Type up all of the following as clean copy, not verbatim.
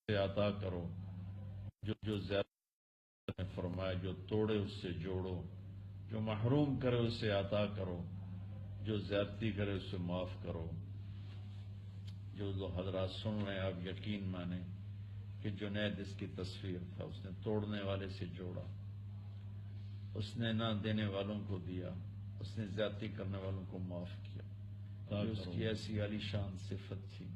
سے عطا کرو، جو زیادہ نے فرمایا جو توڑے اس سے جوڑو، جو محروم کرے اس سے عطا کرو، جو زیادتی کرے اس سے معاف کرو۔ جو دو حضرات سن رہے ہیں آپ یقین مانیں کہ جنید اس کی تصویر تھا، اس نے توڑنے والے سے جوڑا، اس نے نہ دینے والوں کو دیا، اس نے زیادتی کرنے والوں کو معاف کیا، یہ اس کی ایسی عالی شان صفت تھی۔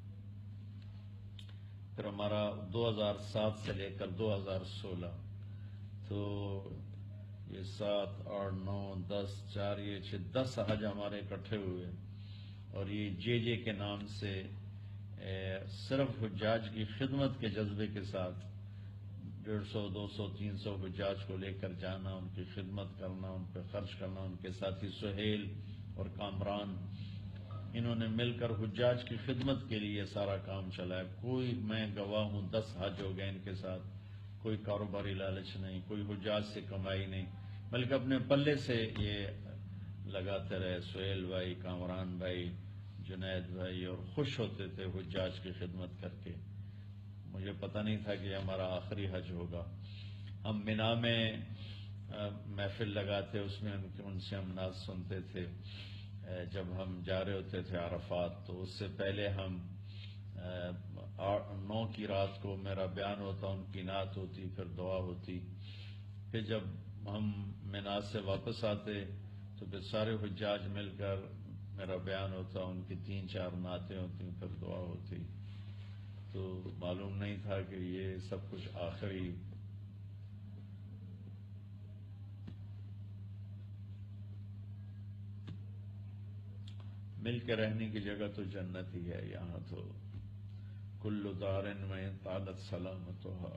پھر ہمارا 2007 سے لے کر 2016 تو یہ 7، 8، 9، 10، 4، یہ 10 حج ہمارے اکٹھے ہوئے، اور یہ جے کے نام سے صرف حجاج کی خدمت کے جذبے کے ساتھ 150، 200، 300 حجاج کو لے کر جانا، ان کی خدمت کرنا، ان پہ خرچ کرنا۔ ان کے ساتھی سہیل اور کامران، انہوں نے مل کر حجاج کی خدمت کے لیے سارا کام چلایا۔ کوئی، میں گواہ ہوں، 10 حج ہو گئے ان کے ساتھ، کوئی کاروباری لالچ نہیں، کوئی حجاج سے کمائی نہیں، بلکہ اپنے پلے سے یہ لگاتے رہے، سہیل بھائی، کامران بھائی، جنید بھائی، اور خوش ہوتے تھے حجاج کی خدمت کر کے۔ مجھے پتہ نہیں تھا کہ ہمارا آخری حج ہوگا۔ ہم مینا میں محفل لگاتے، اس میں ان سے ہم نعت سنتے تھے۔ جب ہم جا رہے ہوتے تھے عرفات تو اس سے پہلے ہم 9 کی رات کو میرا بیان ہوتا، ان کی نعت ہوتی، پھر دعا ہوتی۔ پھر جب ہم مینا سے واپس آتے تو پھر سارے حجاج مل کر میرا بیان ہوتا، ان کی 3، 4 نعتیں ہوتی، پھر دعا ہوتی۔ تو معلوم نہیں تھا کہ یہ سب کچھ آخری مل کے رہنے کی جگہ تو جنت ہی ہے۔ یہاں تو کل دار میں طالت سلامتها،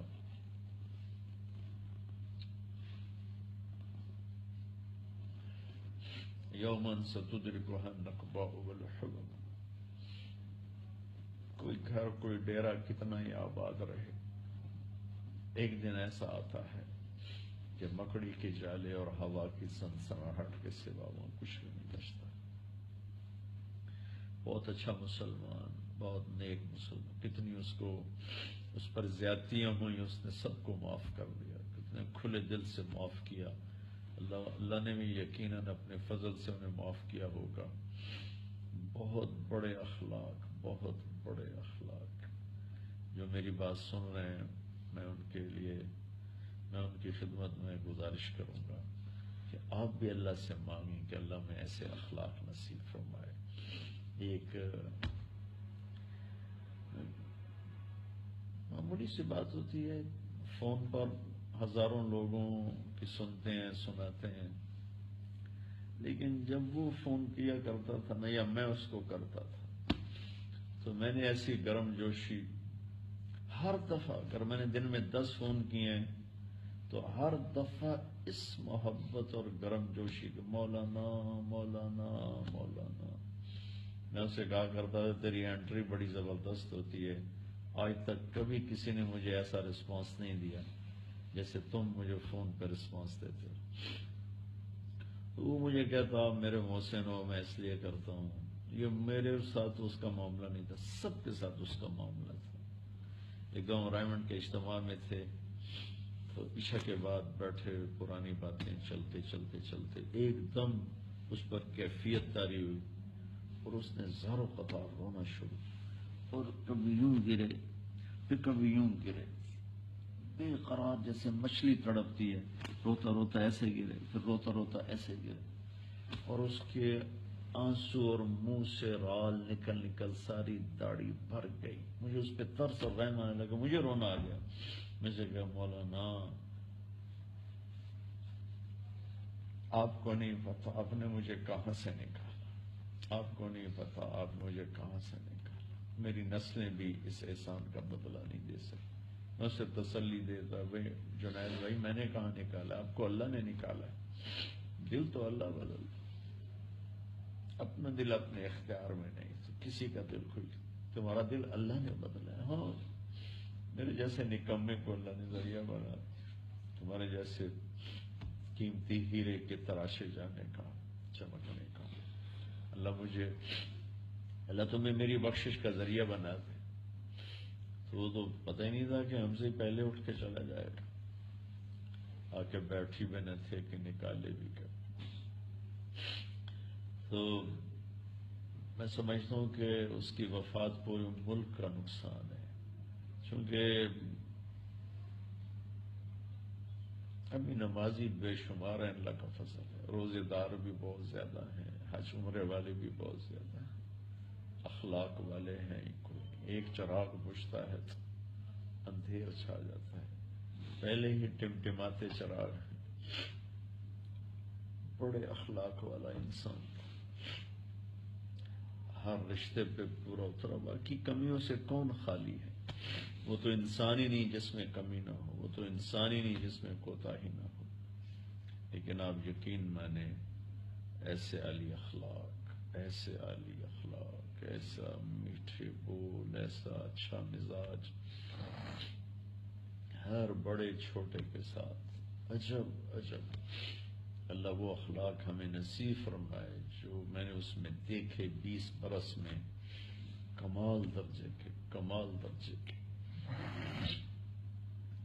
یوما ستدرکها النقباء والحلم۔ کوئی گھر، کوئی ڈیرا کتنا ہی آباد رہے، ایک دن ایسا آتا ہے کہ مکڑی کے جالے اور ہوا کی سنسناہٹ کے سوا وہاں کچھ بھی نہیں بچتا۔ بہت اچھا مسلمان، بہت نیک مسلمان، کتنی اس پر زیادتیاں ہوئیں، اس نے سب کو معاف کر دیا، کتنے کھلے دل سے معاف کیا۔ اللہ نے بھی یقیناً اپنے فضل سے انہیں معاف کیا ہوگا۔ بہت بڑے اخلاق، بہت بڑے اخلاق۔ جو میری بات سن رہے ہیں، میں ان کی خدمت میں گزارش کروں گا کہ آپ بھی اللہ سے مانگیں کہ اللہ میں ایسے اخلاق نصیب فرمائے۔ ایک معمولی سی بات ہوتی ہے، فون پر ہزاروں لوگوں کی سنتے ہیں، سناتے ہیں، لیکن جب وہ فون کیا کرتا تھا نا، یا میں اس کو کرتا تھا، تو میں نے ایسی گرم جوشی ہر دفعہ، اگر میں نے دن میں 10 فون کیے ہیں تو ہر دفعہ اس محبت اور گرم جوشی کہ مولانا مولانا مولانا۔ میں اسے کہا کرتا تھا تیری انٹری بڑی زبردست ہوتی ہے، آج تک کبھی کسی نے مجھے ایسا رسپانس نہیں دیا جیسے تم مجھے فون پہ رسپانس دیتے ہو۔ تو وہ مجھے کہتا میرے محسن ہو، میں اس لیے کرتا ہوں۔ یہ میرے ساتھ اس کا معاملہ نہیں تھا، سب کے ساتھ اس کا معاملہ تھا۔ ایک دم رائمنڈ کے اجتماع میں تھے تو عشاء کے بعد بیٹھے، پرانی باتیں چلتے چلتے چلتے ایک دم اس پر کیفیت طاری ہوئی، اور اس نے زاروں قطار رونا شروع، اور کبھی یوں گرے پھر کبھی یوں گرے، بے قرار جیسے مچھلی تڑپتی ہے، روتا روتا ایسے گرے، پھر روتا روتا ایسے گرے، اور اس کے آنسو اور منہ سے رال نکل نکل ساری داڑھی بھر گئی۔ مجھے اس پہ ترس اور رحم آنے لگا، مجھے رونا آ گیا۔ میں سے کہا مولانا آپ کو نہیں پتا آپ نے مجھے کہاں سے نکالا، آپ کو نہیں پتا آپ مجھے کہاں سے نکالا، میری نسلیں بھی اس احسان کا بدلہ نہیں دے سکتی۔ میں اسے تسلی دیتا، بھائی جنید بھائی میں نے کہاں نکالا، آپ کو اللہ نے نکالا ہے، دل تو اللہ بدل، اپنا دل اپنے اختیار میں نہیں، تو کسی کا دل کوئی، تمہارا دل اللہ نے بدلا ہے۔ ہاں میرے جیسے نکمے کو اللہ نے ذریعہ بنا، تمہارے جیسے قیمتی ہیرے کے تراشے جانے کا، چمکنے کا۔ اللہ تمہیں میری بخشش کا ذریعہ بنا دے۔ تو وہ تو پتہ ہی نہیں تھا کہ ہم سے پہلے اٹھ کے چلا جائے گا، آ کے بیٹھی بھی نہ تھے کہ نکالے بھی کر۔ تو میں سمجھتا ہوں کہ اس کی وفات پورے ملک کا نقصان ہے، چونکہ ابھی نمازی بے شمار ہیں، اللہ کا فضل ہے، روزے دار بھی بہت زیادہ ہیں، حج عمرے والے بھی بہت زیادہ ہیں، اخلاق والے ہیں کوئی نہیں۔ ایک چراغ بجھتا ہے تو اندھیر چھا جاتا ہے، پہلے ہی ٹمٹماتے چراغ ہیں، بڑے اخلاق والا انسان، ہر رشتے پہ پورا اترا، باقی کمیوں سے کون خالی ہے؟ وہ تو انسان ہی نہیں جس میں کمی نہ ہو، وہ تو انسان ہی نہیں جس میں کوتاہی نہ ہو، لیکن آپ یقین مانیں ایسے عالی اخلاق، ایسے عالی اخلاق، ایسا میٹھے بول، ایسا اچھا مزاج، ہر بڑے چھوٹے کے ساتھ، عجب عجب۔ اللہ وہ اخلاق ہمیں نصیب فرمائے جو میں نے اس میں دیکھے 20 برس میں، کمال درجے کے، کمال درجے کے۔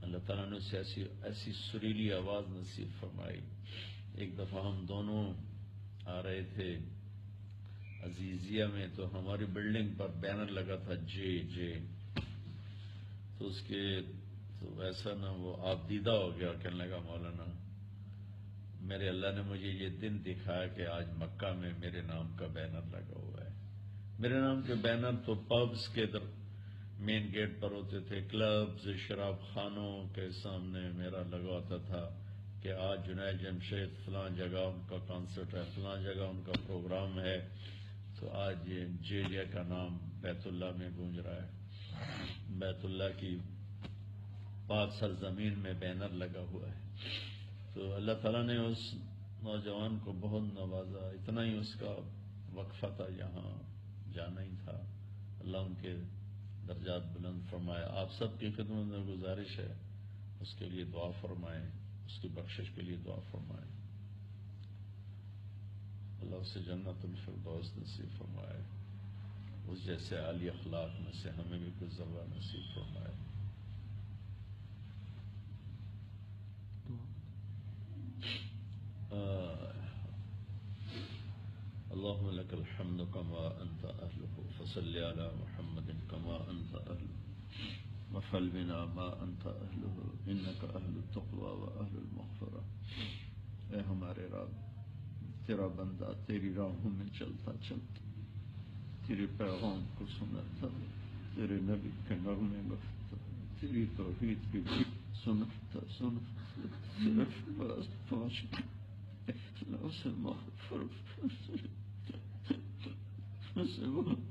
اللہ تعالیٰ نے اسے ایسی سریلی آواز نصیب فرمائی۔ ایک دفعہ ہم دونوں آ رہے تھے عزیزیہ میں، تو ہماری بلڈنگ پر بینر لگا تھا جے جے، تو اس کے تو ایسا نہ وہ آپ دیدہ ہو گیا، کہنے لگا مولانا میرے اللہ نے مجھے یہ دن دکھایا کہ آج مکہ میں میرے نام کا بینر لگا ہوا ہے۔ میرے نام کے بینر تو پبز کے مین گیٹ پر ہوتے تھے، کلبز، شراب خانوں کے سامنے میرا لگا ہوتا تھا کہ آج جنید جمشید فلاں جگہ ان کا کانسرٹ ہے، فلاں جگہ ان کا پروگرام ہے، تو آج جے جے کا نام بیت اللہ میں گونج رہا ہے، بیت اللہ کی پاک سرزمین میں بینر لگا ہوا ہے۔ تو اللہ تعالیٰ نے اس نوجوان کو بہت نوازا، اتنا ہی اس کا وقفہ تھا، یہاں جانا ہی تھا، اللہ ان کے درجات بلند فرمائے۔ آپ سب کی خدمت میں گزارش ہے اس کے لیے دعا فرمائیں، اس کی بخشش کے لیے دعا فرمائیں، اللہ اسے جنت الفردوس نصیب فرمائے، اس جیسے عالی اخلاق میں سے ہمیں بھی کچھ ذرہ نصیب فرمائے۔ اللهم لك الحمد كما أنت أهله، فصل على محمد كما أنت أهله، وفعل بنا ما أنت أهله، إنك أهل التقوى وأهل المغفرة۔ اے ہمارے رب، تیرا بندہ تیری راہوں میں چلتا چلتا تیرے پیغام کو سنتا، تیرے نبی کے نغمے گفتا، تیری توحید کی سنتا صرف بس پہنچ اسے مغفر اسے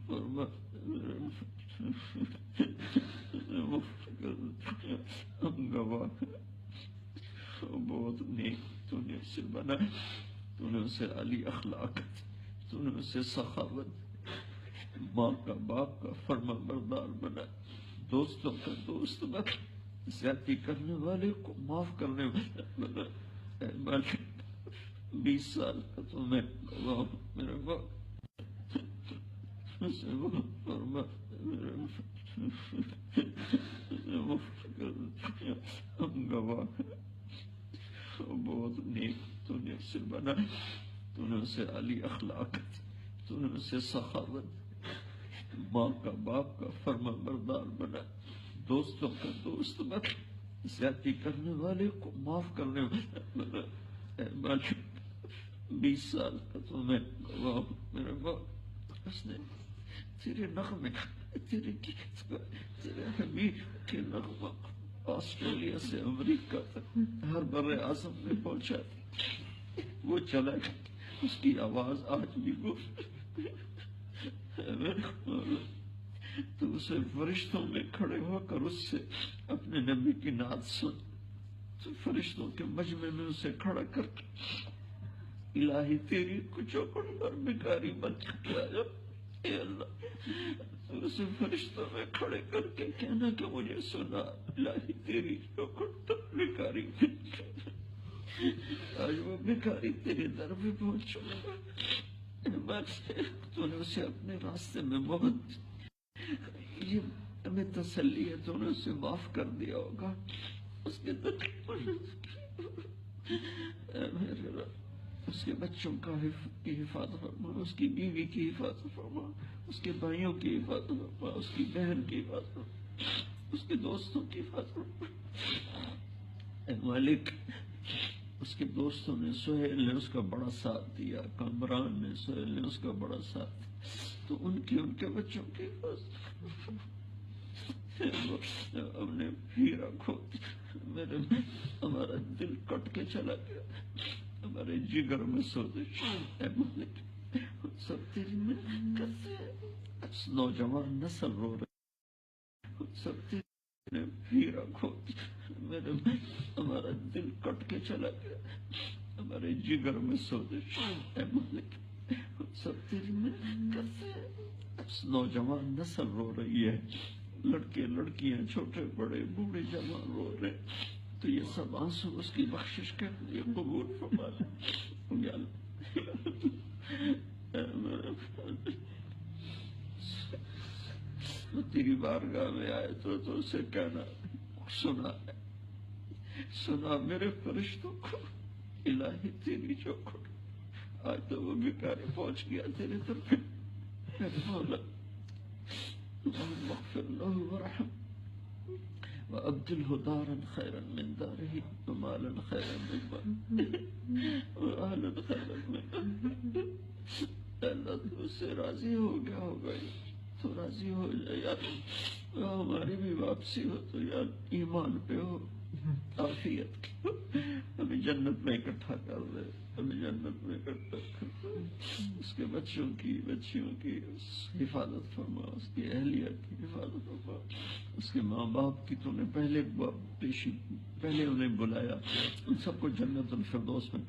فرما ہم گواہ بہت نیک تو نے اسے بنا، تو نے اسے علی اخلاق، تو نے اسے سخاوت، ماں کا باپ کا فرما بردار بنا، دوستوں کا دوست بنا، زیادتی کرنے والے کو معاف کرنے والا بنا۔ اے مالک 20 سال کا تو میں گواہ میرے باپ اسے وہ فرما میرے ہم گواہ بہت نیک تو نے اسے بنا، تو نے اسے علی اخلاق، تو نے اسے سخاوت، ماں کا باپ کا فرما بردار بنا، دوستوں کا دوست بنا، زیادتی کرنے والے کو معاف کرنے والا بنا۔ اے مالک 20 سال کا تو میں گواہ میرے باپ اس نے تیرے نغمے، تیرے گیت، تیرے حبیب کے نغمہ آسٹریلیا سے امریکہ تک ہر بر اعظم میں پہنچا دی، وہ چلا گیا، اس کی آواز آج بھی گونج، تو اسے فرشتوں میں کھڑے ہو کر اس سے اپنے نبی کی نعت سن، تو فرشتوں کے مجمع میں اسے کھڑا کر کے الہی تیری کچوکڑ پر بھکاری بن کے آیا، اے اللہ اسے فرشتوں میں کھڑے کر کے کہنا کہ مجھے سنا، الہی تیری چوکڑ پر بھکاری بن کے آج وہ بھکاری تیرے در پہ پہنچ چکا، تو نے اسے اپنے راستے میں بہت یہ ہمیں تسلی ہے تو نے اسے معاف کر دیا ہوگا، اس کے اس کے بچوں کی حفاظت فرما، اس کی بیوی کی حفاظت فرما، اس کے بھائیوں کی حفاظت فرما، اس کی بہن کی حفاظت فرما، اس کے دوستوں کی حفاظت فرما۔ اے مالک، اس کے دوستوں نے، سہیل نے اس کا بڑا ساتھ دیا، کامران نے، سہیل نے اس کا بڑا ساتھ دیا، تو ان کے بچوں کی حفاظت فرما۔ ہم نے ہیرا کھو دیا، ہمارا دل کٹ کے چلا گیا، ہمارے جگر میں سوزش۔ اے مالک، ہم سب تیری محنت کرتے ہیں، نوجوان نسل رو رہے، ہم سب تیری ہیرا کھو دیا، ہمارا دل کٹ کے چلا گیا، ہمارے جگر میں سوزش۔ اے مالک، ہم سب تیری محنت کرتے ہیں، نوجوان نسل رو رہی ہے، لڑکے لڑکیاں چھوٹے بڑے بوڑھے جوان رو رہے، تو یہ سب آنسو اس کی بخشش کے لیے قبول فرما لے یا اللہ۔ تیری بارگاہ میں آئے تو اسے کہنا، سنا میرے فرشتوں کو، الہی تیری جو کھڑ، آج تو وہ بیکاری پہنچ گیا تیرے طرف، میرے مولا اللهم اغفر له وارحمه وأبدله دارا خيرا من داره ومالا خيرا من ماله وأهلا خيرا من اللہ تو اس سے راضی ہو گیا ہوگا، تو راضی ہو جائے یار، ہماری بھی واپسی ہو تو یار ایمان پہ ہو، عافیت کی ہو، ہمیں جنت میں اکٹھا کر دے، ہمیں جنت میں اکٹھا کر دے، اس کے بچوں کی بچیوں کی حفاظت فرما، اس کی اہلیہ کی حفاظت فرما، اس کے ماں باپ کی تو نے پہلے انہیں بلایا، ان سب کو جنت الفردوس میں